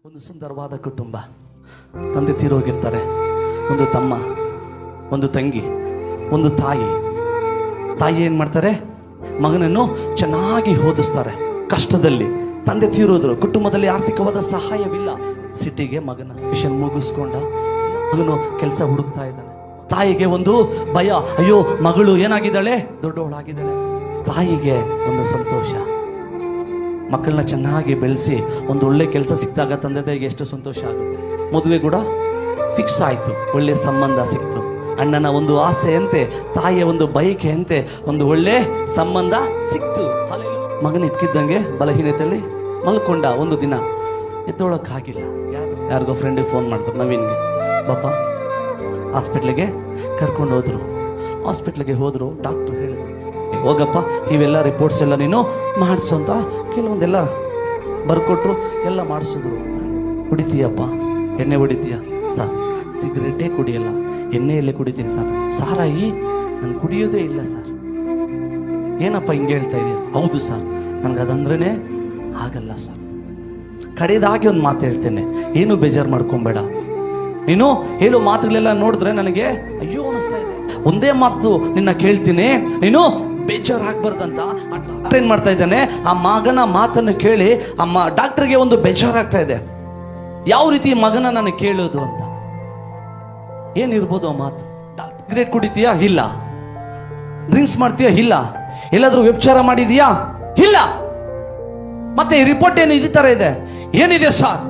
ಒಂದು ಸುಂದರವಾದ ಕುಟುಂಬ. ತಂದೆ ತೀರೋಗಿರ್ತಾರೆ. ಒಂದು ತಮ್ಮ, ಒಂದು ತಂಗಿ, ಒಂದು ತಾಯಿ. ತಾಯಿ ಏನು ಮಾಡ್ತಾರೆ? ಮಗನನ್ನು ಚೆನ್ನಾಗಿ ಓದಿಸ್ತಾರೆ. ಕಷ್ಟದಲ್ಲಿ ತಂದೆ ತೀರೋದ್ರು, ಕುಟುಂಬದಲ್ಲಿ ಆರ್ಥಿಕವಾದ ಸಹಾಯವಿಲ್ಲ. ಸಿಟಿಗೆ ಮಗನ ಟ್ಯೂಷನ್ ಮುಗಿಸ್ಕೊಂಡ, ಮಗನು ಕೆಲಸ ಹುಡುಕ್ತಾ ಇದ್ದಾನೆ. ತಾಯಿಗೆ ಒಂದು ಭಯ, ಅಯ್ಯೋ ಮಗಳು ಏನಾಗಿದ್ದಾಳೆ, ದೊಡ್ಡವಳಾಗಿದ್ದಾಳೆ. ತಾಯಿಗೆ ಒಂದು ಸಂತೋಷ, ಮಕ್ಕಳನ್ನ ಚೆನ್ನಾಗಿ ಬೆಳೆಸಿ ಒಂದು ಒಳ್ಳೆ ಕೆಲಸ ಸಿಕ್ಕಿದಾಗ ತಂದೆ ತಾಯಿಗೆ ಎಷ್ಟು ಸಂತೋಷ ಆಗುತ್ತೆ. ಮದುವೆ ಕೂಡ ಫಿಕ್ಸ್ ಆಯಿತು, ಒಳ್ಳೆ ಸಂಬಂಧ ಸಿಕ್ತು. ಅಣ್ಣನ ಒಂದು ಆಸೆಯಂತೆ, ತಾಯಿಯ ಒಂದು ಬಯಕೆಯಂತೆ ಒಂದು ಒಳ್ಳೆ ಸಂಬಂಧ ಸಿಕ್ತು. ಮಗನ ಇದ್ಕಿದ್ದಂಗೆ ಬಲಹೀನತೆಯಲ್ಲಿ ಮಲ್ಕೊಂಡ. ಒಂದು ದಿನ ಎದ್ದೋಳಕ್ಕಾಗಿಲ್ಲ. ಯಾರಿಗೋ ಫ್ರೆಂಡಿಗೆ ಫೋನ್ ಮಾಡ್ತಾರೆ, ನವೀನ್ಗೆ, ಬಾಪ ಹಾಸ್ಪಿಟ್ಲಿಗೆ ಕರ್ಕೊಂಡು ಹೋದ್ರು. ಹಾಸ್ಪಿಟ್ಲಿಗೆ ಹೋದ್ರು. ಡಾಕ್ಟ್ರು ಹೇಳಿದ್ರು, ಹೋಗಪ್ಪ ಇವೆಲ್ಲ ರಿಪೋರ್ಟ್ಸ್ ಎಲ್ಲ ನೀನು ಮಾಡಿಸು ಅಂತ ಕೆಲವೊಂದೆಲ್ಲ ಬರ್ಕೊಟ್ರು. ಎಲ್ಲ ಮಾಡಿಸಿದ್ರು. ಕುಡಿತೀಯಪ್ಪ, ಎಣ್ಣೆ ಹೊಡಿತೀಯ? ಸರ್ ಸಿಗರೇಟೇ ಕುಡಿಯಲ್ಲ, ಎಣ್ಣೆಯಲ್ಲೇ ಕುಡಿತೀನಿ ಸರ್. ಸಾರಾಯಿ ನಾನು ಕುಡಿಯೋದೇ ಇಲ್ಲ ಸರ್. ಏನಪ್ಪ ಹಿಂಗೆ ಹೇಳ್ತಾ ಇದೀಯ? ಹೌದು ಸರ್, ನನಗದಂದ್ರೇ ಆಗಲ್ಲ ಸರ್. ಕಡೆಯದಾಗಿ ಒಂದು ಮಾತು ಹೇಳ್ತೇನೆ, ಏನು ಬೇಜಾರು ಮಾಡ್ಕೊಬೇಡ. ನೀನು ಹೇಳೋ ಮಾತುಗಳೆಲ್ಲ ನೋಡಿದ್ರೆ ನನಗೆ ಅಯ್ಯೋ ಅನಿಸ್ತಾ ಇದೆ. ಒಂದೇ ಮಾತು ನಿನ್ನ ಕೇಳ್ತೀನಿ, ನೀನು ಬೇಜಾರು ಆಗ್ಬಾರ್ದಂತ ಡಾಕ್ಟರ್ ಏನ್ ಮಾಡ್ತಾ ಇದ್ದಾನೆ, ಆ ಮಗನ ಮಾತನ್ನು ಕೇಳಿ ಡಾಕ್ಟರ್ಗೆ ಒಂದು ಬೇಜಾರಾಗ್ತಾ ಇದೆ. ಯಾವ ರೀತಿ ಮಗನ ನಾನು ಕೇಳೋದು ಅಂತ. ಏನಿರ್ಬೋದು ಆ ಮಾತು? ಸಿಗರೇಟ್ ಕುಡಿತೀಯಾ? ಇಲ್ಲ. ಡ್ರಿಂಕ್ಸ್ ಮಾಡ್ತೀಯಾ? ಇಲ್ಲ. ಎಲ್ಲಾದ್ರೂ ವ್ಯಭಿಚಾರ ಮಾಡಿದೀಯಾ? ಇಲ್ಲ. ಮತ್ತೆ ರಿಪೋರ್ಟ್ ಏನು ಇದೇ ತರ ಇದೆ? ಏನಿದೆ ಸರ್?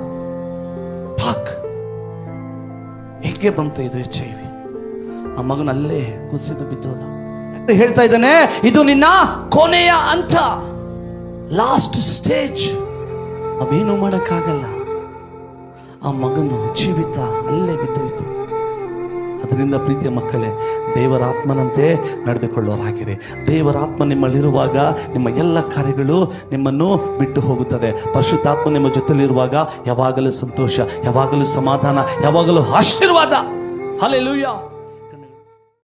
ಟಾಕ್. ಹೇಗೆ ಬಂತು ಇದು HIV? ಆ ಮಗನಲ್ಲೇ ಕುಸಿದು ಬಿದ್ದೋದ. ಹೇಳ್ತಾ ಇದ್ದಾನೆ, ಇದು ನಿನ್ನ ಕೊನೆಯ ಹಂತ, ಲಾಸ್ಟ್ ಸ್ಟೇಜ್. ಅವೇನು ಮಾಡಕ್ಕಾಗಲ್ಲ. ಆ ಮಗನು ಜೀವಿತ ಅಲ್ಲೇ ಬಿದ್ದೋಯ್ತು. ಅದರಿಂದ ಪ್ರೀತಿಯ ಮಕ್ಕಳೇ, ದೇವರಾತ್ಮನಂತೆ ನಡೆದುಕೊಳ್ಳೋರಾಗಿರಿ. ದೇವರಾತ್ಮ ನಿಮ್ಮಲ್ಲಿರುವಾಗ ನಿಮ್ಮ ಎಲ್ಲ ಕಾರ್ಯಗಳು ನಿಮ್ಮನ್ನು ಬಿಟ್ಟು ಹೋಗುತ್ತದೆ. ಪರಿಶುದ್ಧಾತ್ಮ ನಿಮ್ಮ ಜೊತೆಲಿರುವಾಗ ಯಾವಾಗಲೂ ಸಂತೋಷ, ಯಾವಾಗಲೂ ಸಮಾಧಾನ, ಯಾವಾಗಲೂ ಆಶೀರ್ವಾದ. ಹಲ್ಲೆಲೂಯಾ.